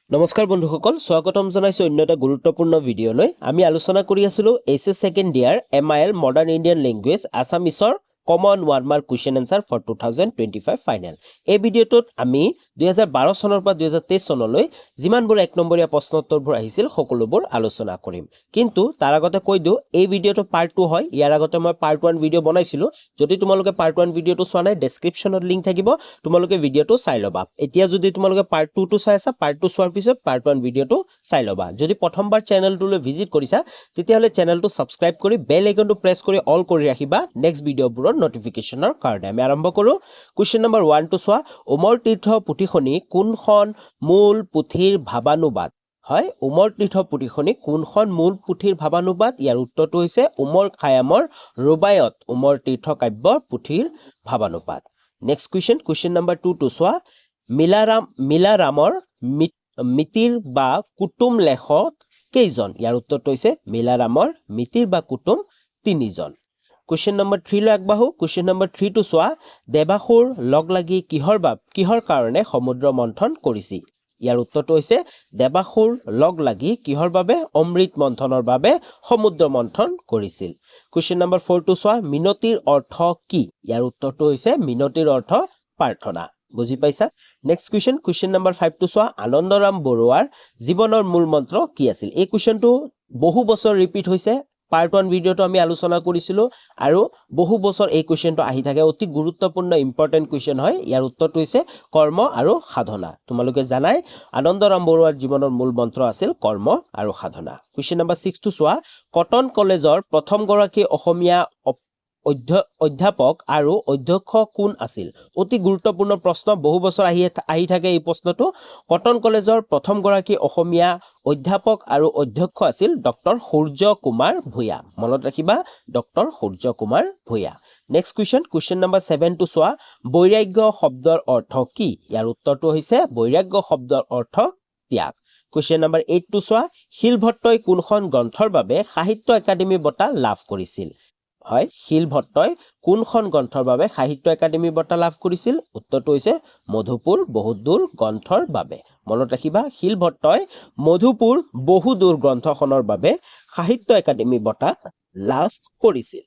নমস্কাৰ বন্ধুসকল স্বাগতম জনাইছো অন্য এটা গুৰুত্বপূৰ্ণ ভিডিঅ'লৈ আমি আলোচনা কৰি আছিলো HS second year MIL modern Indian language আসামিছৰ common one mark question answer for 2025 final এই ভিডিঅ'টোত আমি 2012 চনৰ পৰা 2023 চনলৈ যিমানবোৰ এক নম্বৰীয়া প্ৰশ্নোত্তৰবোৰ আহিছিল সকলোবোৰ আলোচনা কৰিম কিন্তু তাৰ আগতে কৈ দিও এই ভিডিঅ'টো পাৰ্ট 2 হয় ইয়াৰ আগতে মই পাৰ্ট 1 ভিডিঅ' বনাইছিলো যদি তোমালোকে পাৰ্ট 1 ভিডিঅ'টো চোৱা নাই ডেসক্ৰিপচনত লিংক থাকিব তোমালোকে ভিডিঅ'টো চাই লবা এতিয়া যদি তোমালোকে পাৰ্ট 2 টো চাই আছা পাৰ্ট 2 চোৱাৰ পিছত পাৰ্ট 1 ভিডিঅ'টো চাই লবা যদি প্ৰথমবাৰ চেনেলটোলৈ ভিজিট কৰিছা তেতিয়াহলে চেনেলটো সাবস্ক্ৰাইব কৰি বেল আইকনটো প্ৰেছ কৰি অল কৰি ৰাখিবা নেক্সট ভিডিঅ'বোৰৰ নোটিফিকেশনৰ কাৰণে আমি আৰম্ভ কৰো কোৱেশ্চন নম্বৰ 1 টো চোৱা উমৰ তীৰ্থ পুথিখনি কোনখন মূল পুথিৰ ভাৱানুবাদ হয় উমৰ তীৰ্থ পুথিখনি কোনখন মূল পুথিৰ ভাৱানুবাদ ইয়াৰ উত্তৰটো হৈছে উমৰ খায়ামৰ ৰুবায়ত উমৰ তীৰ্থ কাব্যৰ পুথিৰ ভাৱানুবাদ নেক্সট কোৱেশ্চন নম্বৰ 2 টো চোৱা মিলাৰামৰ মিতিৰ বা কুটুম লেখক কেইজন ইয়াৰ উত্তৰটো হৈছে মিলাৰামৰ মিতিৰ বা কুটুম তিনিজন Question number 3 লৈ আগবাহো Question number 3 টো চোৱা দেবাসুৰ লগ লাগি কিহৰ কাৰণে সমুদ্ৰ মন্থন কৰিছিল ইয়াৰ উত্তৰটো হৈছে দেবাসুৰ লগ লাগি কিহৰ বাবে অমৃত মন্থনৰ বাবে সমুদ্ৰ মন্থন কৰিছিল Question number 4 টো চোৱা মিনতিৰ অৰ্থ কি ইয়াৰ উত্তৰটো হৈছে মিনতিৰ অৰ্থ প্ৰাৰ্থনা বুজি পাইছা নেক্সট question number 5 টো চোৱা আনন্দৰাম বৰুৱাৰ জীৱনৰ মূল মন্ত্ৰ কি আছিল এই কোৱেশ্চনটো বহু বছৰ ৰিপিট হৈছে পাৰ্ট 1 ভিডিঅটো আমি আলোচনা কৰিছিলো আৰু বহু বছৰ এই কোৱেশ্চনটো আহি থাকে অতি গুৰুত্বপূৰ্ণ ইম্পৰ্টেন্ট কোৱেশ্চন হয় ইয়াৰ উত্তৰটো হৈছে কৰ্ম আৰু সাধনা তোমালোকে জানাই আনন্দৰাম বৰুৱাৰ জীৱনৰ মূল মন্ত্ৰ আছিল কৰ্ম আৰু সাধনা কোৱেশ্চন নম্বৰ 6 টো চোৱা কটন কলেজৰ প্ৰথম গৰাকী অসমীয়া অধ্যাপক আৰু অধ্যক্ষ কোন আছিল অতি গুৰুত্বপূৰ্ণ প্ৰশ্ন বহু বছৰ আহি থাকে এই প্ৰশ্নটো কটন কলেজৰ প্ৰথম গৰাকী অসমীয়া অধ্যাপক আৰু অধ্যক্ষ আছিল ডক্টৰ সূৰ্য কুমাৰ ভূঞা মনত ৰাখিবা doctor Surya Kumar Bhuyan next question number 7 টো চোৱা বৈৰাগ্য শব্দৰ অৰ্থ কি ইয়াৰ উত্তৰটো হৈছে বৈৰাগ্য শব্দৰ অৰ্থ ত্যাগ কোৱেশ্চন নম্বৰ 8 টো চোৱা শিলভট্টই কোনখন গ্ৰন্থৰ বাবে সাহিত্য একাডেমী বঁটা লাভ কৰিছিল হয় শিলভট্টই কোনখন গ্ৰন্থৰ বাবে সাহিত্য একাডেমী বঁটা লাভ কৰিছিল উত্তৰটো হৈছে মধুপুৰ বহুদূৰ গ্ৰন্থৰ বাবে মনত ৰাখিবা শিলভট্টই মধুপুৰ বহুদূৰ গ্ৰন্থখনৰ বাবে সাহিত্য একাডেমী বঁটা লাভ কৰিছিল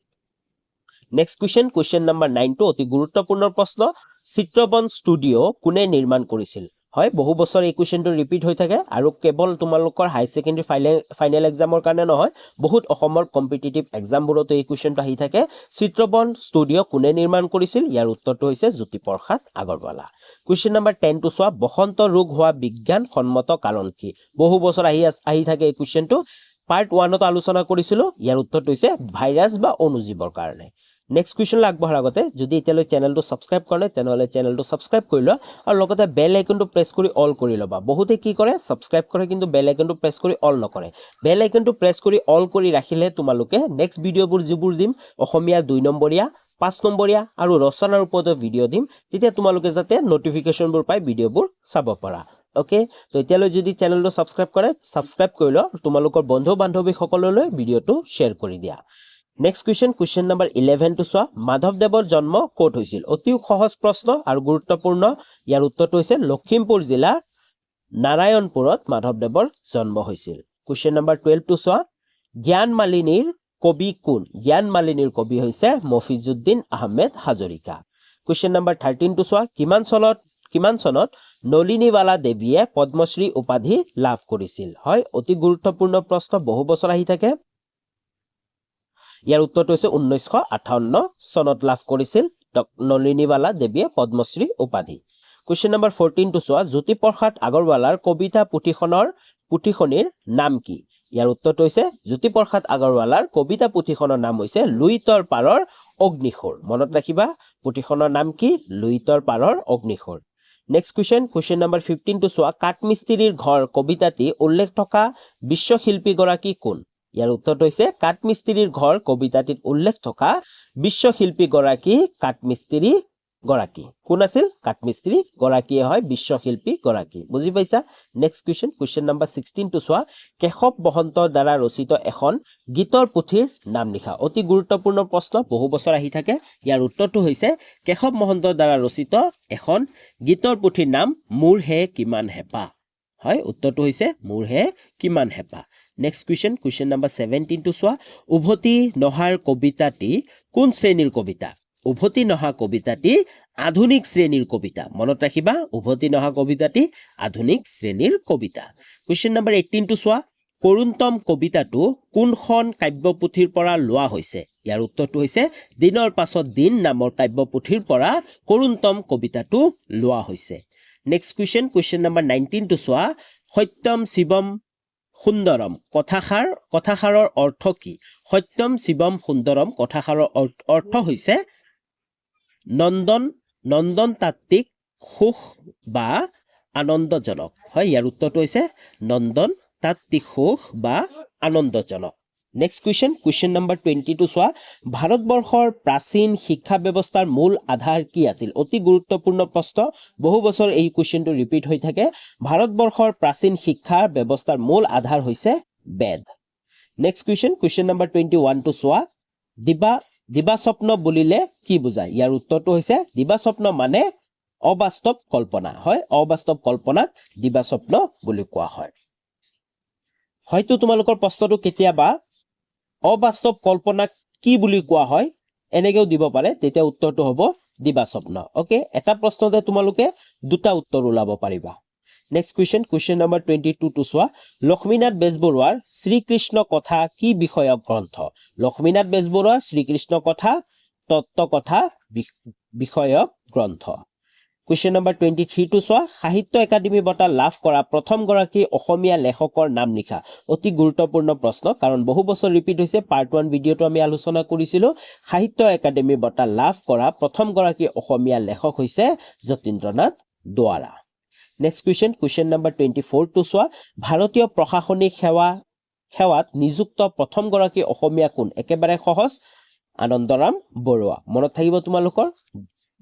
নেক্সট কোৱেশ্চন নম্বৰ 9 টো অতি গুৰুত্বপূৰ্ণ প্ৰশ্ন চিত্ৰবন ষ্টুডিও কোনে নিৰ্মাণ কৰিছিল হয় বহু বছৰ এই কোৱেশ্চনটো ৰিপিট হৈ থাকে আৰু কেৱল তোমালোকৰ হাই সেকেন্ডাৰী ফাইনেল এক্সামৰ কাৰণে নহয় বহুত অসমৰ কম্পিটিটিভ এক্সামবোৰতো এই কোৱেশ্চনটো আহি থাকে চিত্ৰবন ষ্টুডিও কোনে নিৰ্মাণ কৰিছিল ইয়াৰ উত্তৰটো হৈছে জ্যোতিপ্ৰসাদ আগৰৱালা কোৱেশ্চন নম্বৰ 10 টো চোৱা বসন্ত ৰোগ হোৱা বিজ্ঞানসন্মত কাৰণ কি বহু বছৰ আহি থাকে এই কোৱেশ্চনটো পাৰ্ট 1 ত আলোচনা কৰিছিলো ইয়াৰ উত্তৰটো হৈছে ভাইৰাছ বা অণুজীৱৰ কাৰণে নেক্সট কোৱেশ্চন আগবঢ়াৰ আগতে যদি এতিয়ালৈ চেনেলটো সাবস্ক্ৰাইব কৰা নাই তেনেহলে চেনেলটো সাবস্ক্ৰাইব কৰি লোৱা আৰু লগতে বেল আইকনটো প্ৰেছ কৰি অল কৰি লবা বহুতে কি কৰে সাবস্ক্ৰাইব কৰে কিন্তু বেল আইকনটো প্ৰেছ কৰি অল নকৰে বেল আইকনটো প্ৰেছ কৰি অল কৰি ৰাখিলে তোমালোকে নেক্সট ভিডিঅ'বোৰ যিবোৰ দিম অসমীয়া 2 নম্বৰীয়া 5 নম্বৰীয়া আৰু ৰচনাৰ ওপৰত ভিডিঅ' দিম তেতিয়া তোমালোকে যাতে নোটিফিকেশনবোৰ পাই ভিডিঅ'বোৰ চাব পাৰা ওকে তো এতিয়ালৈ যদি চেনেলটো সাবস্ক্ৰাইব কৰে সাবস্ক্ৰাইব কৰি ল তোমালোকৰ বন্ধু বান্ধৱী সকললৈ ভিডিঅ'টো শেয়াৰ কৰি দিয়া নেক্সট কোৱেশ্চন নম্বৰ 11 টো চোৱা মাধৱদেৱৰ জন্ম ক'ত হৈছিল অতি সহজ প্ৰশ্ন আৰু গুৰুত্বপূৰ্ণ ইয়াৰ উত্তৰটো হৈছে লখিমপুৰ জিলাৰ নাৰায়ণপুৰত মাধৱদেৱৰ জন্ম হৈছিল কোৱেশ্চন নম্বৰ 12 টো চোৱা জ্ঞান মালিনীৰ কবি কোন জ্ঞান মালিনীৰ কবি হৈছে মফিজউদ্দিন আহমেদ হাজৰিকা কোৱেশ্চন নম্বৰ 13 টো চোৱা কিমান চনত নলিনীৱালা দেৱীয়ে পদ্মশ্ৰী উপাধি লাভ কৰিছিল হয় অতি গুৰুত্বপূৰ্ণ প্ৰশ্ন বহু বছৰ আহি থাকে ইয়াৰ উত্তৰটো হৈছে 1958 চনত লাভ কৰিছিল নলিনীৱালা দেৱীয়ে পদ্মশ্ৰী উপাধি কোৱেশ্চন নম্বৰ 14 টো চোৱা জ্যোতিপ্ৰসাদ আগৰৱালাৰ কবিতা পুথিখনিৰ নাম কি ইয়াৰ উত্তৰটো হৈছে জ্যোতিপ্ৰসাদ আগৰৱালাৰ কবিতা পুথিখনৰ নাম হৈছে লুইতৰ পাৰৰ অগ্নিশৰ মনত ৰাখিবা পুথিখনৰ নাম কি লুইতৰ পাৰৰ অগ্নিশৰ নেক্সট কোৱেশ্চন নম্বৰ 15 টো চোৱা কাঠমিস্ত্ৰীৰ ঘৰ কবিতাটি উল্লেখ থকা বিশ্বশিল্পী গৰাকী কোন ইয়াৰ উত্তৰটো হৈছে কাঠমিস্ত্ৰীৰ ঘৰ কবিতাটিত উল্লেখ থকা বিশ্বশিল্পী গৰাকী কাঠমিস্ত্ৰী গৰাকী কোন আছিল কাঠমিস্ত্ৰী গৰাকীয়ে হয় বিশ্বশিল্পী গৰাকী বুজি পাইছা নেক্সট কোৱেশ্চন নম্বৰ 16 টো চোৱা কেশৱ মহন্তৰ দ্বাৰা ৰচিত এখন গীতৰ পুথিৰ নাম লিখা অতি গুৰুত্বপূৰ্ণ প্ৰশ্ন বহু বছৰ আহি থাকে ইয়াৰ উত্তৰটো হৈছে কেশৱ মহন্তৰ দ্বাৰা ৰচিত এখন গীতৰ পুথিৰ নাম মোৰ হে কিমান হেপা হয় উত্তৰটো হৈছে মোৰহে কিমান হেঁপা নেক্সট কুৱেশ্যন নম্বৰ 17 টো চোৱা উভতি নহাৰ কবিতাটি কোন শ্ৰেণীৰ কবিতা উভতি নহা কবিতাটি আধুনিক শ্ৰেণীৰ কবিতা মনত ৰাখিবা উভতি নহা কবিতাটি আধুনিক শ্ৰেণীৰ কবিতা কুৱেশ্যন নম্বৰ 18 টো চোৱা কৰুণতম কবিতাটো কোনখন কাব্যপুথিৰ পৰা লোৱা হৈছে ইয়াৰ উত্তৰটো হৈছে দিনৰ পাছত দিন নামৰ কাব্যপুথিৰ পৰা কৰুণতম কবিতাটো লোৱা হৈছে নেক্সট কুৱেশ্যন নম্বৰ 19 টো চোৱা সত্যম শিৱম সুন্দৰম কথাষাৰৰ অৰ্থ কি সত্যম শিৱম সুন্দৰম কথাষাৰৰ অৰ্থ হৈছে নন্দন তাত্ত্বিক সুখ বা আনন্দজনক হয় ইয়াৰ উত্তৰটো হৈছে নন্দন তাত্ত্বিক সুখ বা আনন্দজনক নেক্সট কুৱেশ্যন নম্বৰ 20 টো চোৱা ভাৰতবৰ্ষৰ প্ৰাচীন শিক্ষা ব্যৱস্থাৰ মূল আধাৰ কি আছিল অতি গুৰুত্বপূৰ্ণ প্ৰশ্ন বহু বছৰ এই কুৱেশ্যনটো ৰিপিট হৈ থাকে ভাৰতবৰ্ষৰ প্ৰাচীন শিক্ষা ব্যৱস্থাৰ মূল আধাৰ হৈছে বেদ নেক্সট কুৱেশ্যন নম্বৰ 21 টো চোৱা দিবা স্বপ্ন বুলিলে কি বুজায় ইয়াৰ উত্তৰটো হৈছে দিবা স্বপ্ন মানে অবাস্তৱ কল্পনা হয় অবাস্তৱ কল্পনাক দিবা স্বপ্ন বুলি কোৱা হয় হয়তো তোমালোকৰ প্ৰশ্নটো কেতিয়াবা অবাস্তৱ কল্পনাক কি বুলি কোৱা হয় এনেকেও দিব পাৰে তেতিয়া উত্তৰটো হ'ব দিবা স্বপ্ন ওকে এটা প্ৰশ্নতে তোমালোকে দুটা উত্তৰ ওলাব পাৰিবা নেক্সট কুৱেশ্যন নম্বৰ 22 টো চোৱা লক্ষ্মীনাথ বেজবৰুৱাৰ শ্ৰীকৃষ্ণ কথা কি বিষয়ক গ্ৰন্থ লক্ষ্মীনাথ বেজবৰুৱাৰ শ্ৰীকৃষ্ণ কথা তত্ত্ব কথা বিষয়ক গ্ৰন্থ কুৱেশ্যন নম্বৰ 23 টো চোৱা সাহিত্য একাডেমী বঁটা লাভ কৰা প্ৰথম গৰাকী অসমীয়া লেখকৰ নাম লিখা অতি গুৰুত্বপূৰ্ণ প্ৰশ্ন কাৰণ বহু বছৰ ৰিপিট হৈছে পাৰ্ট 1 ভিডিঅটো আমি আলোচনা কৰিছিলো সাহিত্য একাডেমী বঁটা লাভ কৰা প্ৰথম গৰাকী অসমীয়া লেখক হৈছে Jatindranath Duwara next question number 24 টো চোৱা ভাৰতীয় প্ৰশাসনিক সেৱাত নিযুক্ত প্ৰথম গৰাকী অসমীয়া কোন একেবাৰে সহজ আনন্দৰাম বৰুৱা মনত থাকিব তোমালোকৰ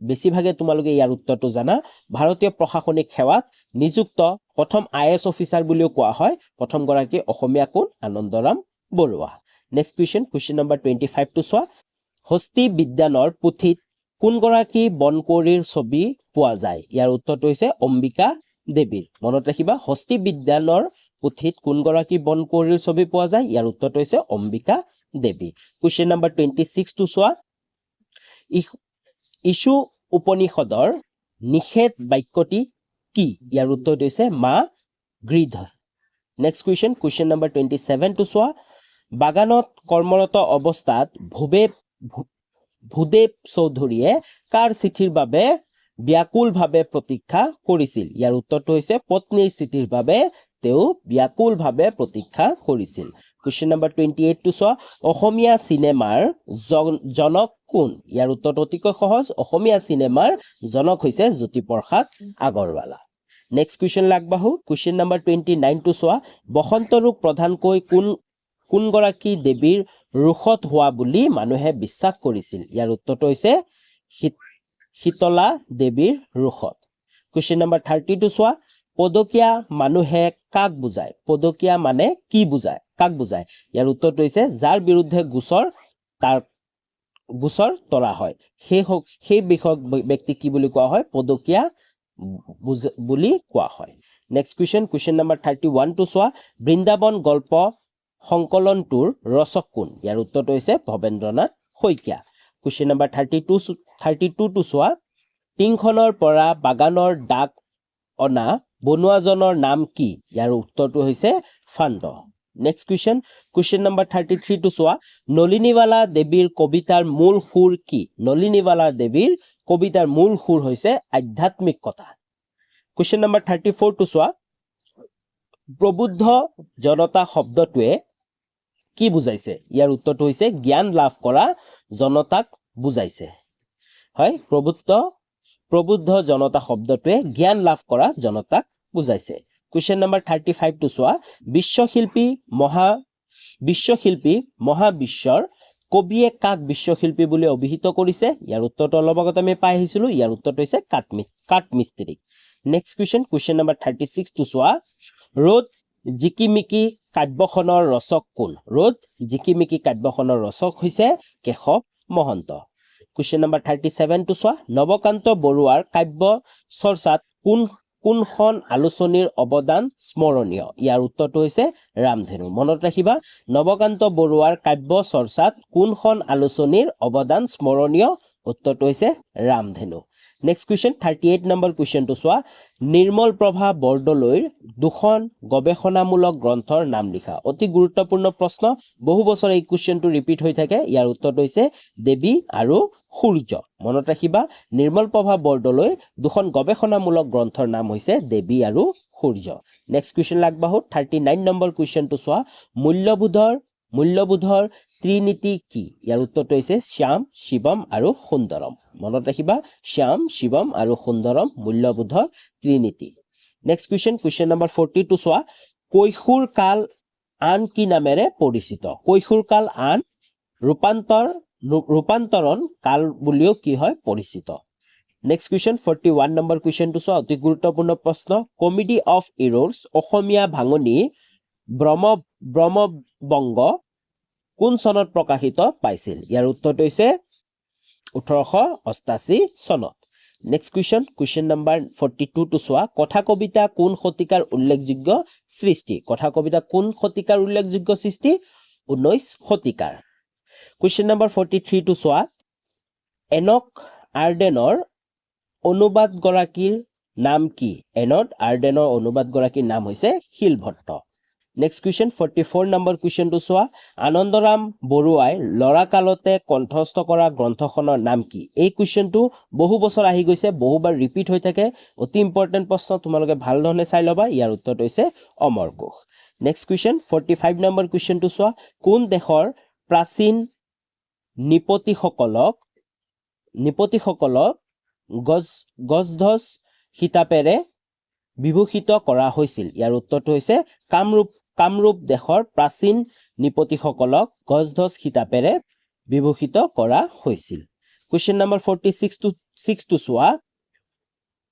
বেছিভাগে তোমালোকে ইয়াৰ উত্তৰটো জানা ভাৰতীয় প্ৰশাসনিক সেৱাত নিযুক্ত প্ৰথম আইএছ অফিচাৰ বুলিও কোৱা হয় প্ৰথম গৰাকী অসমীয়া কোন Anandaram Barua next question number 25 টো চোৱা হস্তি বিজ্ঞানৰ পুথিত কোন গৰাকী বনকুঁৱৰীৰ ছবি পোৱা যায় ইয়াৰ উত্তৰটো হৈছে অম্বিকা দেৱীৰ মনত ৰাখিবা হস্তি বিজ্ঞানৰ পুথিত কোন গৰাকী বনকুঁৱৰীৰ ছবি পোৱা যায় ইয়াৰ উত্তৰটো হৈছে অম্বিকা দেৱী কুৱেশ্যন নম্বৰ 26 টো চোৱা ইছু উপনিষদৰ নিষেধ বাক্যটি কি ইয়াৰ উত্তৰটো হৈছে মা গৃধ নেক্সট কুৱেশ্যন নম্বৰ 27 টো চোৱা বাগানত কৰ্মৰত অৱস্থাত ভূদেৱ চৌধুৰীয়ে কাৰ চিঠিৰ বাবে ব্যাকুলভাৱে প্ৰতীক্ষা কৰিছিল ইয়াৰ উত্তৰটো হৈছে পত্নীৰ চিঠিৰ বাবে তেওঁ ব্যাকুলভাৱে প্ৰতীক্ষা কৰিছিল কুৱেশ্যন নম্বৰ 28 টো চোৱা অসমীয়া চিনেমাৰ জনক কোন ইয়াৰ উত্তৰটো অতিকৈ সহজ অসমীয়া চিনেমাৰ জনক হৈছে জ্যোতিপ্ৰসাদ আগৰৱালা নেক্সট কুৱেশ্যন আগবাঢ়ো কুৱেশ্যন নম্বৰ 29 টো চোৱা বসন্ত ৰোগ প্ৰধানকৈ কোন গৰাকী দেৱীৰ ৰোষত হোৱা বুলি মানুহে বিশ্বাস কৰিছিল ইয়াৰ উত্তৰটো হৈছে শীতলা দেৱীৰ ৰোষত কুৱেশ্যন নম্বৰ 30 টো চোৱা পদকীয়া মানুহে কাক বুজায় পদকীয়া মানে কি বুজায় কাক বুজায় ইয়াৰ উত্তৰটো হৈছে যাৰ বিৰুদ্ধে গোচৰ তৰা হয় সেই বিষয়ক ব্যক্তি কি বুলি কোৱা হয় পদকীয়া বুলি কোৱা হয় নেক্সট কুৱেশ্যন নম্বৰ 31 টো চোৱা বৃন্দাবন গল্প সংকলনটোৰ ৰচক কোন ইয়াৰ উত্তৰটো হৈছে ভৱেন্দ্ৰনাথ শইকীয়া কুৱেশ্যন নম্বৰ 32 টো চোৱা টিংখনৰ পৰা বাগানৰ ডাক অনা বনুৱাজনৰ নাম কি ইয়াৰ উত্তৰটো হৈছে ফাণ্ড নেক্সট কুৱেশ্যন নম্বৰ 33 টো চোৱা নলিনীৱালা দেৱীৰ কবিতাৰ মূল সুৰ কি নলিনীৱালা দেৱীৰ কবিতাৰ মূল সুৰ হৈছে আধ্যাত্মিকতা কুৱেশ্যন নম্বৰ 34 টো চোৱা প্ৰবুদ্ধ জনতা শব্দটোৱে কি বুজাইছে ইয়াৰ উত্তৰটো হৈছে জ্ঞান লাভ কৰা জনতাক বুজাইছে হয় প্ৰবুদ্ধ জনতা শব্দটোৱে জ্ঞান লাভ কৰা জনতাক বুজাইছে কুৱেশ্যন নম্বৰ 35 টো চোৱা বিশ্বশিল্পী মহাবিশ্বৰ কবিয়ে কাক বিশ্বশিল্পী বুলি অভিহিত কৰিছে ইয়াৰ উত্তৰটো অলপ আগত আমি পাই আহিছিলো ইয়াৰ উত্তৰটো হৈছে কাঠমিস্ত্ৰী নেক্সট কুৱেশ্যন নম্বৰ 36 টো চোৱা ৰ'দ জিকিমিকি কাব্যখনৰ ৰচক কোন ৰ'দ জিকিমিকি কাব্যখনৰ ৰচক হৈছে কেশৱ মহন্ত কুৱেশ্যন নম্বৰ 37 টো চোৱা নৱকান্ত বৰুৱাৰ কাব্য চৰ্চাত কোনখন আলোচনীৰ অৱদান স্মৰণীয় ইয়াৰ উত্তৰটো হৈছে ৰামধেনু মনত ৰাখিবা নৱকান্ত বৰুৱাৰ কাব্য চৰ্চাত কোনখন আলোচনীৰ অৱদান স্মৰণীয় উত্তৰটো হৈছে ৰামধেনু নেক্সট কোৱেশ্চন 38 নম্বৰ কোৱেশ্চনটো চোৱা নিৰ্মল প্ৰভা বৰদলৈৰ দুখন গৱেষণামূলক গ্ৰন্থৰ নাম লিখা অতি গুৰুত্বপূৰ্ণ প্ৰশ্ন বহু বছৰ এই কোৱেশ্চনটো ৰিপিট হৈ থাকে ইয়াৰ উত্তৰটো হৈছে দেৱী আৰু সূৰ্য মনত ৰাখিবা নিৰ্মল প্ৰভা বৰদলৈৰ দুখন গৱেষণামূলক গ্ৰন্থৰ নাম হৈছে দেৱী আৰু সূৰ্য নেক্সট কোৱেশ্চন লাগবাহু 39 নম্বৰ কোৱেশ্চনটো চোৱা মূল্যবোধৰ ত্ৰিনীতি কি ইয়াৰ উত্তৰটো হৈছে শ্যাম শিৱম আৰু সুন্দৰম মনত ৰাখিবা শ্যাম শিৱম আৰু সুন্দৰম মূল্যবোধৰ ত্ৰিনীতি নেক্সট কোৱেশ্চন নম্বৰ 42 চোৱা কৈশোৰ কাল আন কি নামেৰে পৰিচিত কৈশোৰ কাল আন ৰূপান্তৰণ কাল বুলিও কি হয় পৰিচিত নেক্সট কোৱেশ্চন 41 নম্বৰ কোৱেশ্চনটো চোৱা অতি গুৰুত্বপূৰ্ণ প্ৰশ্ন কমেডি অফ ইৰৰ্ছ অসমীয়া ভাঙনি ব্ৰহ্মবংগ কোন চনত প্ৰকাশিত পাইছিল ইয়াৰ উত্তৰটো হৈছে 1888 চনত নেক্সট কোৱেশ্চন নম্বৰ 42 টো চোৱা কথা কবিতা কোন শতিকাৰ উল্লেখযোগ্য সৃষ্টি কথা কবিতা কোন শতিকাৰ উল্লেখযোগ্য সৃষ্টি 19 শতিকাৰ কোৱেশ্চন নম্বৰ 43 টো চোৱা এনক আৰ্ডেনৰ অনুবাদগৰাকীৰ নাম কি এনক আৰ্ডেনৰ অনুবাদগৰাকীৰ নাম হৈছে শিলভট্ট নেক্সট কোৱেশ্চন 44 নম্বৰ কোৱেশ্চনটো চোৱা আনন্দৰাম বৰুৱাই লৰা কালতে কণ্ঠস্থ কৰা গ্ৰন্থখনৰ নাম কি এই কোৱেশ্চনটো বহু বছৰ আহি গৈছে বহুবাৰ ৰিপিট হৈ থাকে অতি ইম্পৰ্টেন্ট প্ৰশ্ন তোমালোকে ভাল ধৰণে চাই লবা ইয়াৰ উত্তৰটো হৈছে অমৰকোষ নেক্সট কোৱেশ্চন 45 নম্বৰ কোৱেশ্চনটো চোৱা কোন দেশৰ প্ৰাচীন নিপতিসকলক গজধজ খিতাপেৰে বিভূষিত কৰা হৈছিল ইয়াৰ উত্তৰটো হৈছে কামৰূপ দেশৰ প্ৰাচীন নিপতিসকলক গজধজ খিতাপেৰে বিভূষিত কৰা হৈছিল কোৱেশ্চন নম্বৰ 46 টো চোৱা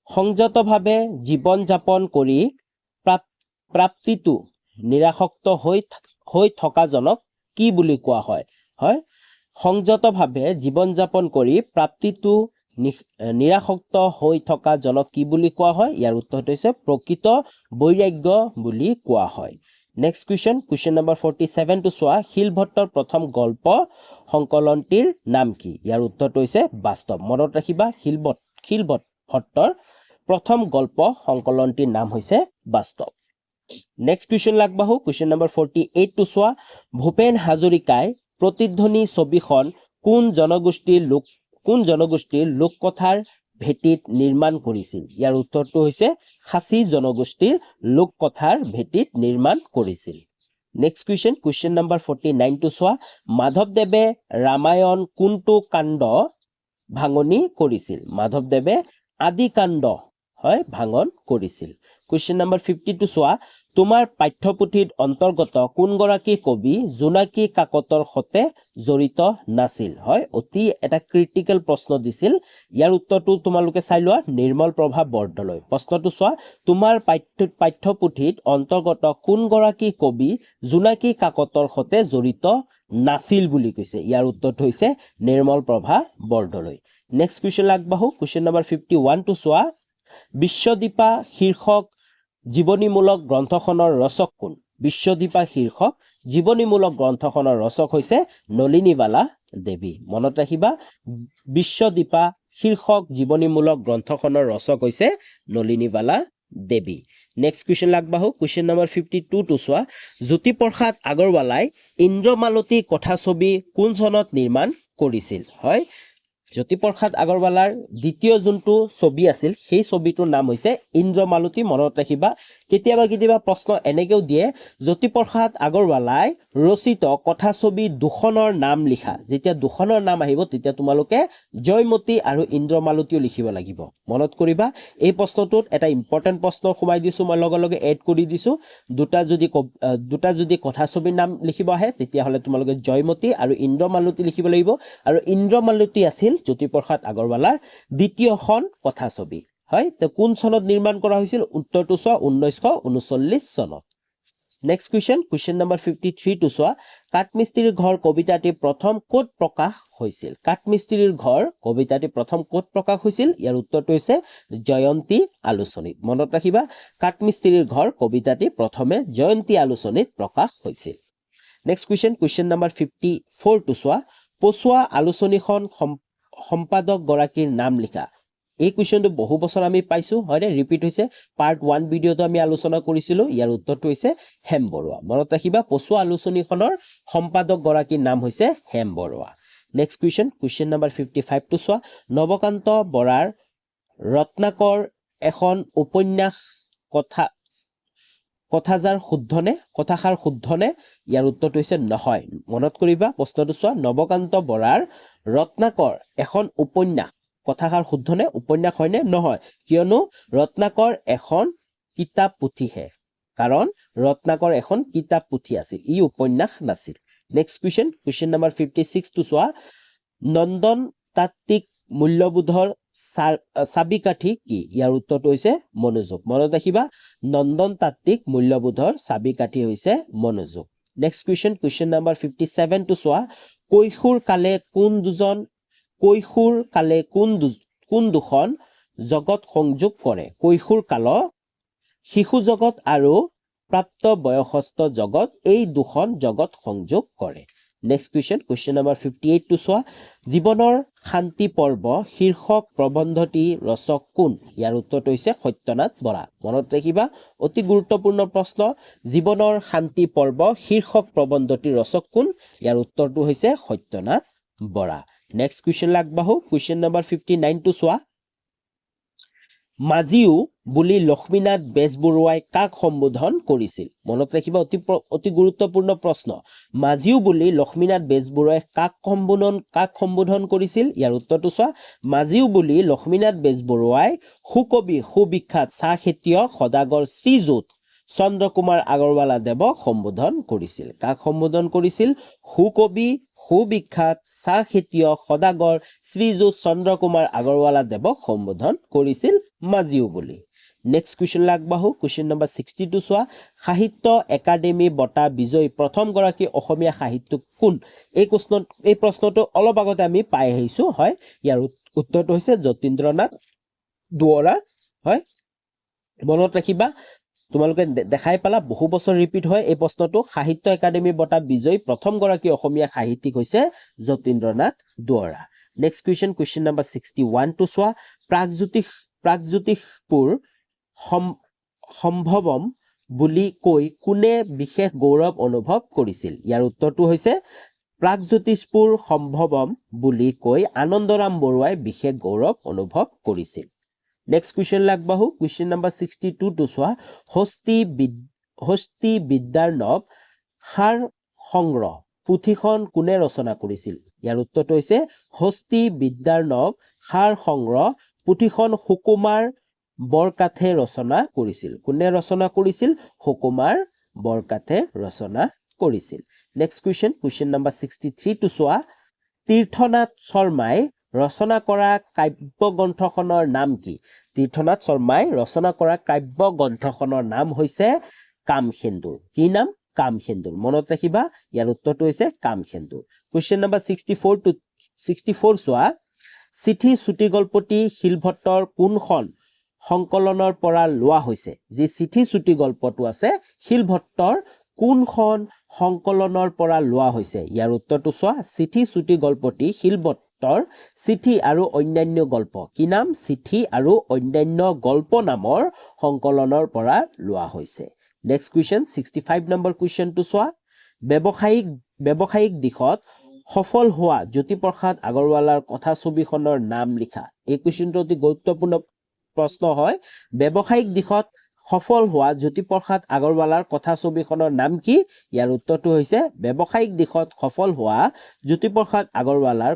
সংযতভাৱে জীৱন যাপন কৰি প্ৰাপ্তিটো নিৰাসক্ত হৈ থকাজনক কি বুলি কোৱা হয় সংযতভাৱে জীৱন যাপন কৰি প্ৰাপ্তিটো নিৰাসক্ত হৈ থকা জনক কি বুলি কোৱা হয় ইয়াৰ উত্তৰটো হৈছে প্ৰকৃত বৈৰাগ্য বুলি কোৱা হয় নেক্সট কোৱেশ্চন নম্বৰ 47 টো চোৱা শিলভট্টৰ প্ৰথম গল্প সংকলনটিৰ নাম কি ইয়াৰ উত্তৰটো হৈছে বাস্তৱ মনত ৰাখিবা শিলভট্টৰ প্ৰথম গল্প সংকলনটিৰ নাম হৈছে বাস্তৱ নেক্সট কোৱেশ্চন লাগবাহু কোৱেশ্চন নম্বৰ 48 টো চোৱা ভূপেন হাজৰিকাই প্ৰতিধ্বনি ছবিখন কোন জনগোষ্ঠীৰ লোককথাৰ ভেটিত নিৰ্মাণ কৰিছিল ইয়াৰ উত্তৰটো হৈছে খাচী জনগোষ্ঠীৰ লোককথাৰ ভেটিত নিৰ্মাণ কৰিছিল নেক্সট কোৱেশ্চন নম্বৰ 49 টো চোৱা মাধৱদেৱে ৰামায়ণ কোনটো কাণ্ড ভাঙনি কৰিছিল মাধৱদেৱে আদি কাণ্ড হয় ভাঙন কৰিছিল কোৱেশ্চন নম্বৰ 50 টো চোৱা তোমাৰ পাঠ্যপুথিত অন্তৰ্গত কোনগৰাকী কবি জোনাকী কাকতৰ সতে জড়িত নাছিল হয় অতি এটা ক্ৰিটিকেল প্ৰশ্ন দিছিল ইয়াৰ উত্তৰটো তোমালোকে চাই লোৱা নিৰ্মল প্ৰভা বৰদলৈ প্ৰশ্নটো চোৱা তোমাৰ পাঠ্যপুথিত অন্তৰ্গত কোনগৰাকী কবি জোনাকী কাকতৰ সতে জড়িত নাছিল বুলি কৈছে ইয়াৰ উত্তৰটো হৈছে নিৰ্মল প্ৰভা বৰদলৈ নেক্সট কোৱেশ্চন লাগবাহু কোৱেশ্চন নম্বৰ 51 টো চোৱা বিশ্বদীপা শীৰ্ষক জীৱনীমূলক গ্ৰন্থখনৰ ৰচক কোন বিশ্বদীপা শীৰ্ষক জীৱনীমূলক গ্ৰন্থখনৰ ৰচক হৈছে নলিনীবালা দেৱী মনত ৰাখিবা বিশ্বদীপা শীৰ্ষক জীৱনীমূলক গ্ৰন্থখনৰ ৰচক হৈছে নলিনীবালা দেৱী নেক্সট কোৱেশ্চন লাগবাহু কোৱেশ্চন নম্বৰ 52 টো চোৱা জ্যোতিপ্ৰসাদ আগৰৱালাই ইন্দ্ৰমালতী কথাছবি কোন চনত নিৰ্মাণ কৰিছিল হয় জ্যোতিপ্ৰসাদ আগৰৱালাৰ দ্বিতীয় যোনটো ছবি আছিল সেই ছবিটোৰ নাম হৈছে ইন্দ্ৰমালতী মনত ৰাখিবা কেতিয়াবা প্ৰশ্ন এনেকেও দিয়ে জ্যোতিপ্ৰসাদ আগৰৱালাই ৰচিত কথাছবি দুখনৰ নাম লিখা যেতিয়া দুখনৰ নাম আহিব তেতিয়া তোমালোকে জয়মতী আৰু ইন্দ্ৰমালতীও লিখিব লাগিব মনত কৰিবা এই প্ৰশ্নটোত এটা ইম্পৰ্টেন্ট প্ৰশ্ন সোমাই দিছো মই লগে এড কৰি দিছো দুটা যদি কথাছবিৰ নাম লিখিব আহে তেতিয়া হলে তোমালোকে জয়মতী আৰু ইন্দ্ৰমালতী লিখিব লাগিব আৰু ইন্দ্ৰমালতী আছিল জ্যোতিপ্ৰসাদ আগৰৱালাৰ দ্বিতীয়খন কথাছবি হয় তো কোন চনত নিৰ্মাণ কৰা হৈছিল উত্তৰটো চোৱা 1939 চনত নেক্সট কুৱেশ্যন নম্বৰ 53 টো চোৱা কাঠমিস্ত্ৰীৰ ঘৰ কবিতাটি প্ৰথম ক'ত প্ৰকাশ হৈছিল কাঠমিস্ত্ৰীৰ ঘৰ কবিতাটি প্ৰথম ক'ত প্ৰকাশ হৈছিল ইয়াৰ উত্তৰটো হৈছে জয়ন্তী আলোচনীত মনত ৰাখিবা কাঠমিস্ত্ৰীৰ ঘৰ কবিতাটি প্ৰথমে জয়ন্তী আলোচনীত প্ৰকাশ হৈছিল নেক্সট কুৱেশ্যন নম্বৰ 54 টো চোৱা পছোৱা আলোচনীখন সম্পাদক গৰাকীৰ নাম লিখা এই কুৱেশ্যনটো বহু বছৰ আমি পাইছো হয়নে ৰিপিট হৈছে পাৰ্ট 1 ভিডিঅটো আমি আলোচনা কৰিছিলো ইয়াৰ উত্তৰটো হৈছে হেম বৰুৱা মনত ৰাখিবা পছোৱা আলোচনীখনৰ সম্পাদক গৰাকীৰ নাম হৈছে Hem Barua next question number 55 টো চোৱা নৱকান্ত বৰাৰ ৰত্নাকৰ এখন উপন্যাস কথাষাৰ শুদ্ধনে ইয়াৰ উত্তৰটো হৈছে নহয় মনত কৰিবা প্ৰশ্নটো চোৱা নৱকান্ত বৰাৰ ৰত্নাকৰ এখন উপন্যাস কথাষাৰ শুদ্ধনে উপন্যাস হয়নে নহয় কিয়নো ৰত্নাকৰ এখন কিতাপ পুথিহে কাৰণ ৰত্নাকৰ এখন কিতাপ পুথি আছিল ই উপন্যাস নাছিল নেক্সট কুৱেশ্যন নম্বৰ 56 টো চোৱা নন্দন তাত্ত্বিক মূল্যবোধৰ চাবিকাঠি কি ইয়াৰ উত্তৰটো হৈছে মনোযোগ মনত ৰাখিবা নন্দন তাত্ত্বিক মূল্যবোধৰ চাবিকাঠি হৈছে মনোযোগ নেক্সট কুৱেশ্যন নম্বৰ 57 টো চোৱা কৈশোৰ কালে কোন দুখন জগত সংযোগ কৰে কৈশোৰ কালৰ শিশু জগত আৰু প্ৰাপ্ত বয়সস্থ জগত এই দুখন জগত সংযোগ কৰে নেক্সট কুৱেশ্যন নম্বৰ 58 টো চোৱা জীৱনৰ শান্তি পৰ্ব শীৰ্ষক প্ৰবন্ধটি ৰচক কোন ইয়াৰ উত্তৰটো হৈছে সত্যনাথ বৰা মনত ৰাখিবা অতি গুৰুত্বপূৰ্ণ প্ৰশ্ন জীৱনৰ শান্তি পৰ্ব শীৰ্ষক প্ৰবন্ধটি ৰচক কোন ইয়াৰ উত্তৰটো হৈছে সত্যনাথ বৰা নেক্সট কুৱেশ্যন লাগবাহু কুৱেশ্যন নম্বৰ 59 টো চোৱা মাজিও বুলি লক্ষ্মীনাথ বেজবৰুৱাই কাক সম্বোধন কৰিছিল মনত ৰাখিবা অতি গুৰুত্বপূৰ্ণ প্ৰশ্ন মাজিও বুলি লক্ষ্মীনাথ বেজবৰুৱাই কাক সম্বোধন কৰিছিল ইয়াৰ উত্তৰটো চোৱা মাজিও বুলি লক্ষ্মীনাথ বেজবৰুৱাই সুকবি সুবিখ্যাত চাহ খেতিয়ক সদাগৰ শ্ৰীযুত চন্দ্ৰকুমাৰ আগৰৱালা দেৱক সম্বোধন কৰিছিল কাক সম্বোধন কৰিছিল সুকবি সুবিখ্যাত চাহ খেতিয়ক সদাগৰ শ্ৰীযুত চন্দ্ৰকুমাৰ আগৰৱালা দেৱক সম্বোধন কৰিছিল মাজিও বুলি নেক্সট কুৱেশ্যন লাগবাহু কুৱেশ্যন নম্বৰ 62 চোৱা সাহিত্য একাডেমী বঁটা বিজয়ী প্ৰথম গৰাকী অসমীয়া সাহিত্যিক কোন এই প্ৰশ্নটো অলপ আগতে আমি পাই আহিছো হয় ইয়াৰ উত্তৰটো হৈছে যতীন্দ্ৰনাথ দুৱৰা হয় মনত ৰাখিবা তোমালোকে দেখাই পালা বহু বছৰ ৰিপিট হয় এই প্ৰশ্নটো সাহিত্য একাডেমী বঁটা বিজয়ী প্ৰথম গৰাকী অসমীয়া সাহিত্যিক হৈছে Jatindranath Duwara next question number 61 টো চোৱা প্ৰাগজ্যোতিষপুৰ সম্ভৱম বুলি কৈ কোনে বিশেষ গৌৰৱ অনুভৱ কৰিছিল ইয়াৰ উত্তৰটো হৈছে প্ৰাগজ্যোতিষপুৰ সম্ভৱম বুলি কৈ আনন্দৰাম বৰুৱাই বিশেষ গৌৰৱ অনুভৱ কৰিছিল নেক্সট কুৱেশ্যন লাগবাহু কুৱেশ্যন নম্বৰ 62 টো চোৱা হস্তি বিদ্যাৰ নব সাৰ সংগ্ৰহ পুথিখন কোনে ৰচনা কৰিছিল ইয়াৰ উত্তৰটো হৈছে হস্তি বিদ্যাৰ নব সাৰ সংগ্ৰহ পুথিখন সুকুমাৰ বৰকাথে ৰচনা কৰিছিল কোনে ৰচনা কৰিছিল সুকুমাৰ বৰকাথে ৰচনা কৰিছিল নেক্সট কুৱেশ্যন নম্বৰ 63 টো চোৱা তীৰ্থনাথ শৰ্মাই ৰচনা কৰা কাব্য গ্ৰন্থখনৰ নাম কি তীৰ্থনাথ শৰ্মাই ৰচনা কৰা কাব্য গ্ৰন্থখনৰ নাম হৈছে কামসেন্দুৰ কি নাম কামসেন্দুৰ মনত ৰাখিবা ইয়াৰ উত্তৰটো হৈছে কামসেন্দুৰ কুৱেশ্যন নম্বৰ 64 চোৱা চিঠি চুটি গল্পটি শিলভট্টৰ কোনখন সংকলনৰ পৰা লোৱা হৈছে যি চিঠি চুটি গল্পটো আছে শিলভট্টৰ কোনখন সংকলনৰ পৰা লোৱা হৈছে ইয়াৰ উত্তৰটো চোৱা চিঠি চুটি গল্পটি শিলভট্টৰ চিঠি আৰু অন্যান্য গল্প কি নাম চিঠি আৰু অন্যান্য গল্প নামৰ সংকলনৰ পৰা লোৱা হৈছে নেক্সট কুৱেশ্যন 65 নম্বৰ কুৱেশ্যনটো চোৱা ব্যৱসায়িক দিশত সফল হোৱা জ্যোতিপ্ৰসাদ আগৰৱালাৰ কথা ছবিখনৰ নাম লিখা এই কুৱেশ্যনটো অতি গুৰুত্বপূৰ্ণ প্ৰশ্ন হয় ব্যৱসায়িক দিশত সফল হোৱা জ্যোতিপ্ৰসাদ আগৰৱালাৰ কথা ছবিখনৰ নাম কি ইয়াৰ উত্তৰটো হৈছে ব্যৱসায়িক দিশত সফল হোৱা জ্যোতিপ্ৰসাদ আগৰৱালাৰ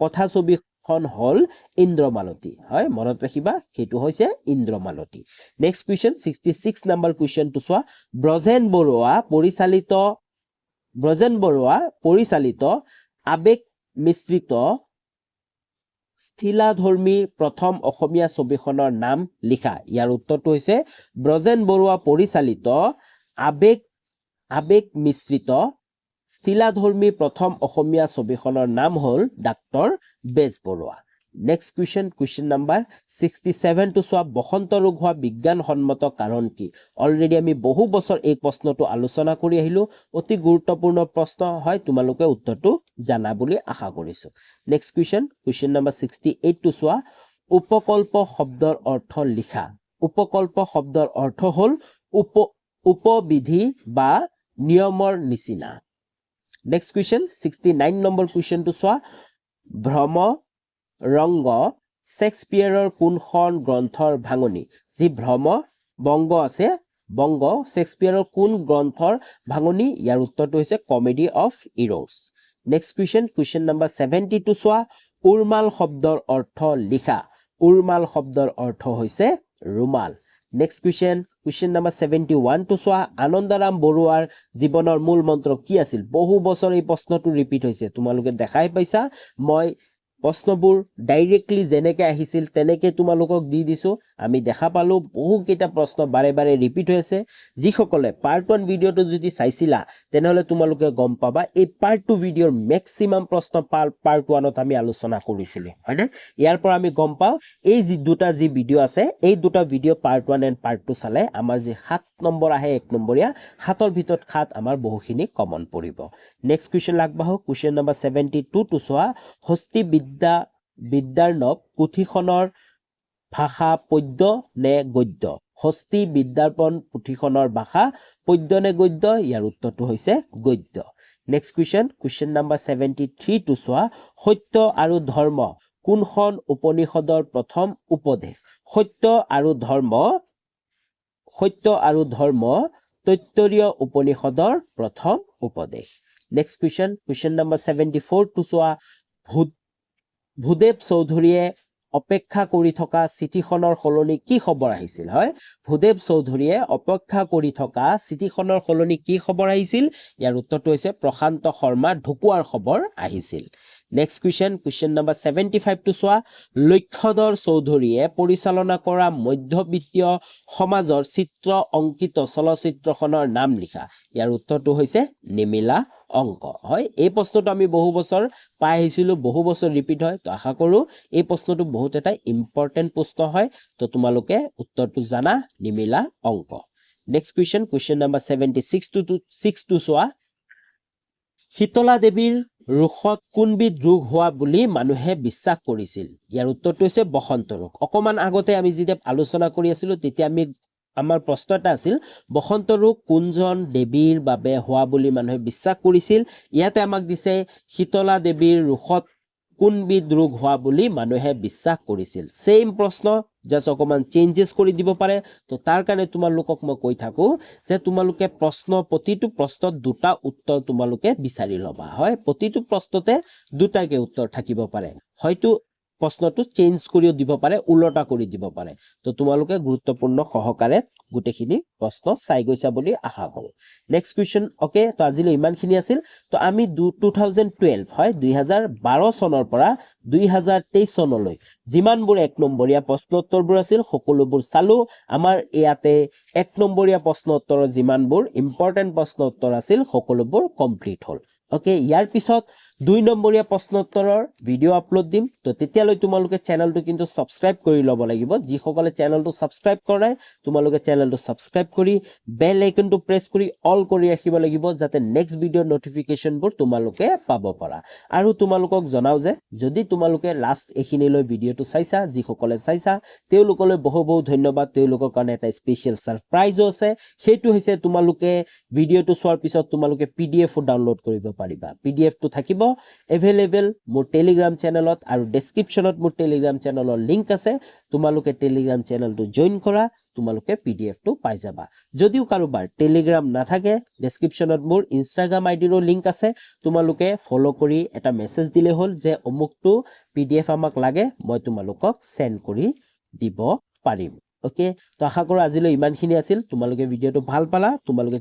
কথা ছবিখন হল ইন্দ্ৰমালতী হয় মনত ৰাখিবা সেইটো হৈছে ইন্দ্ৰমালতী নেক্সট কুৱেশ্যন 66 নম্বৰ কুৱেশ্যনটো চোৱা ব্ৰজেন বৰুৱা পৰিচালিত আবেগ মিশ্ৰিত স্থিলাধৰ্মী প্ৰথম অসমীয়া ছবিখনৰ নাম লিখা ইয়াৰ উত্তৰটো হৈছে ব্ৰজেন বৰুৱা পৰিচালিত আবেগ আবেগ মিশ্ৰিত স্থিলাধৰ্মী প্ৰথম অসমীয়া ছবিখনৰ নাম হ'ল doctor Bezbaruah next question number 67 টো চোৱা বসন্ত ৰোগ হোৱা বিজ্ঞানসন্মত কাৰণ কি অলৰেডি আমি বহু বছৰ এই প্ৰশ্নটো আলোচনা কৰি আহিলো অতি গুৰুত্বপূৰ্ণ প্ৰশ্ন হয় তোমালোকে উত্তৰটো জানা বুলি আশা কৰিছো নেক্সট কুৱেশ্যন নাম্বাৰ 68 টো চোৱা উপকল্প শব্দৰ অৰ্থ লিখা উপকল্প শব্দৰ অৰ্থ হ'ল উপবিধি বা নিয়মৰ নিচিনা নেক্সট কুৱেশ্যন 69 নম্বৰ কুৱেশ্যনটো চোৱা ভ্ৰম ৰংগ শেক্সপিয়াৰৰ কোনখন গ্ৰন্থৰ ভাঙনি যি ভ্ৰম বংগ আছে বংগ শেক্সপিয়াৰৰ কোন গ্ৰন্থৰ ভাঙনি ইয়াৰ উত্তৰটো হৈছে comedy of errors next question number 72 চোৱা উৰ্মাল শব্দৰ অৰ্থ লিখা উৰ্মাল শব্দৰ অৰ্থ হৈছে ৰুমাল নেক্সট কুৱেশ্যন নাম্বাৰ 71 টো চোৱা আনন্দৰাম বৰুৱাৰ জীৱনৰ মূল মন্ত্ৰ কি আছিল বহু বছৰ এই প্ৰশ্নটো ৰিপিট হৈছে তোমালোকে দেখাই পাইছা মই প্ৰশ্নবোৰ ডাইৰেক্টলি যেনেকৈ আহিছিল তেনেকৈ তোমালোকক দি দিছো আমি দেখা পালো বহু কেইটা প্ৰশ্ন বাৰে বাৰে ৰিপিট হৈ আছে যিসকলে পাৰ্ট 1 ভিডিঅ'টো যদি চাইছিলা তেনেহলে তোমালোকে গম পাবা এই পাৰ্ট 2 ভিডিঅ'ৰ ম্যাক্সিমাম প্ৰশ্ন পাৰ্ট 1ত আমি আলোচনা কৰিছিলো হয়নে ইয়াৰ পৰা আমি গম পাও এই দুটা ভিডিঅ' আছে এই দুটা ভিডিঅ' পাৰ্ট 1 এণ্ড পাৰ্ট 2 চালে আমাৰ যে 7 নম্বৰ আহে 1 নম্বৰীয়া 7ৰ ভিতৰত 7 আমাৰ বহুখিনি কমন পৰিব নেক্সট কুৱেশ্যন লাগবাহো কুৱেশ্যন নাম্বাৰ 72 টো চোৱা হস্তি বিদ্যাৰ্ণৱ পুথিখনৰ ভাষা পদ্য নে গদ্য হস্তি বিদ্যাৰ্পণ পুথিখনৰ ভাষা পদ্য নে গদ্য ইয়াৰ উত্তৰটো হৈছে গদ্য নেক্সট কুৱেশ্যন নাম্বাৰ 73 টো চোৱা সত্য আৰু ধৰ্ম কোনখন উপনিষদৰ প্ৰথম উপদেশ সত্য আৰু ধৰ্ম তৈত্তৰীয় উপনিষদৰ প্ৰথম উপদেশ নেক্সট কুৱেশ্যন নাম্বাৰ 74 টো চোৱা ভূদেৱ চৌধুৰীয়ে অপেক্ষা কৰি থকা চিঠিখনৰ সলনি কি খবৰ আহিছিল হয় ভূদেৱ চৌধুৰীয়ে অপেক্ষা কৰি থকা চিঠিখনৰ সলনি কি খবৰ আহিছিল ইয়াৰ উত্তৰটো হৈছে প্ৰশান্ত শৰ্মা ঢুকুৱাৰ খবৰ আহিছিল নেক্সট কুৱেশ্যন নাম্বাৰ 75 টো চোৱা লক্ষ্যধৰ চৌধুৰীয়ে পৰিচালনা কৰা মধ্যবিত্তীয় সমাজৰ চিত্ৰ অংকিত চলচ্চিত্ৰখনৰ নাম লিখা ইয়াৰ উত্তৰটো হৈছে নিমিলা অংক হয় এই প্ৰশ্নটো আমি বহু বছৰ পাই আহিছিলো বহু বছৰ ৰিপিট হয় তো আশা কৰো এই প্ৰশ্নটো বহুত এটা ইম্পৰ্টেন্ট প্ৰশ্ন হয় তো তোমালোকে উত্তৰটো জানা নিমিলা অংক নেক্সট কুৱেশ্যন নাম্বাৰ 76 টো চোৱা শীতলা দেৱীৰ ৰোগত কোনবিধ ৰোগ হোৱা বুলি মানুহে বিশ্বাস কৰিছিল ইয়াৰ উত্তৰটো হৈছে বসন্ত ৰোগ অকমান আগতে আমি যেতিয়া আলোচনা কৰি আছিলো তেতিয়া আমাৰ প্ৰশ্ন এটা আছিল বসন্ত ৰোগ কোনজন দেৱীৰ বাবে হোৱা বুলি মানুহে বিশ্বাস কৰিছিল ইয়াতে আমাক দিছে শীতলা দেৱীৰ ৰোগত কোনবিধ ৰোগ হোৱা বুলি মানুহে বিশ্বাস কৰিছিল সেম প্ৰশ্ন জাস্ট অকমান চেঞ্জেস কৰি দিব পাৰে তো তাৰ কাৰণে তোমালোকক মই কৈ থাকো যে তোমালোকে প্ৰতিটো প্ৰশ্নত দুটা উত্তৰ তোমালোকে বিচাৰি লবা হয় প্ৰতিটো প্ৰশ্নতে দুটাকে উত্তৰ থাকিব পাৰে হয়তো প্ৰশ্নটো চেঞ্জ কৰিও দিব পাৰে উল্টা কৰি দিব পাৰে তো তোমালোকে গুৰুত্বপূৰ্ণ সহকাৰে গুটেখিনি প্ৰশ্ন চাই গৈছা বুলি আশা কৰো নেক্সট কুৱেশ্যন ওকে তো আজিলৈ ইমানখিনি আছিল তো আমি 2012 হয় 2012 চনৰ পৰা 2023 চনলৈ যিমানবোৰ 1 নম্বৰীয়া প্ৰশ্ন উত্তৰবোৰ আছিল সকলোবোৰ চালো আমাৰ ইয়াতে 1 নম্বৰীয়া প্ৰশ্ন উত্তৰৰ যিমানবোৰ ইম্পৰ্টেন্ট প্ৰশ্ন উত্তৰ আছিল সকলোবোৰ কমপ্লিট হ'ল ওকে ইয়াৰ পিছত 2 নম্বৰীয়া প্ৰশ্ন উত্তৰৰ ভিডিও আপলোড দিম তো তেতিয়ালৈ তোমালোকে চেনেলটো কিন্তু সাবস্ক্ৰাইব কৰি ল'ব লাগিব যিসকলে চেনেলটো সাবস্ক্ৰাইব কৰা নাই তোমালোকে চেনেলটো সাবস্ক্ৰাইব কৰি বেল আইকনটো প্ৰেছ কৰি অল কৰি ৰাখিব লাগিব যাতে নেক্সট ভিডিওৰ নটিফিকেশনবোৰ তোমালোকে পাব পাৰা আৰু তোমালোকক জনাও যে যদি তোমালোকে লাষ্ট এখিনিলৈ ভিডিওটো চাইছা যিসকলে চাইছা তেওঁলোকলৈ বহু ধন্যবাদ তেওঁলোকৰ কাৰণে এটা স্পেশাল সাৰপ্ৰাইজও আছে সেইটো হৈছে তোমালোকে ভিডিওটো চোৱাৰ পিছত তোমালোকে পিডিএফ ডাউনলোড কৰিব পাৰিবা পিডিএফ টো থাকিব এভেইলেবল মোৰ টেলিগ্ৰাম চেনেলত আৰু ডেসক্ৰিপচনত মোৰ টেলিগ্ৰাম চেনেলৰ লিংক আছে তোমালোকে টেলিগ্ৰাম চেনেলটো জয়েন কৰা তোমালোকে পিডিএফ টো পাই যাবা যদিও কাৰোবাৰ টেলিগ্ৰাম নাথাকে ডেসক্ৰিপচনত মোৰ ইনষ্টাগ্ৰাম আইডিৰো লিংক আছে তোমালোকে ফলো কৰি এটা মেসেজ দিলে হ'ল যে অমুকটো পিডিএফ আমাক লাগে মই তোমালোকক সেন্ড কৰি দিব পাৰিম ওকে তো আশা কৰো আজিলৈ ইমানখিনি আছিল তোমালোকে ভিডিওটো ভাল পালা তোমালোকে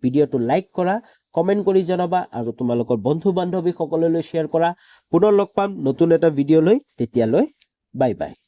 ভিডিওটো লাইক কৰা কমেন্ট কৰি জনাবা আৰু তোমালোকৰ বন্ধু বান্ধৱী সকললৈ শেয়াৰ কৰা পুনৰ লগ পাম নতুন এটা ভিডিও লৈ তেতিয়ালৈ বাই বাই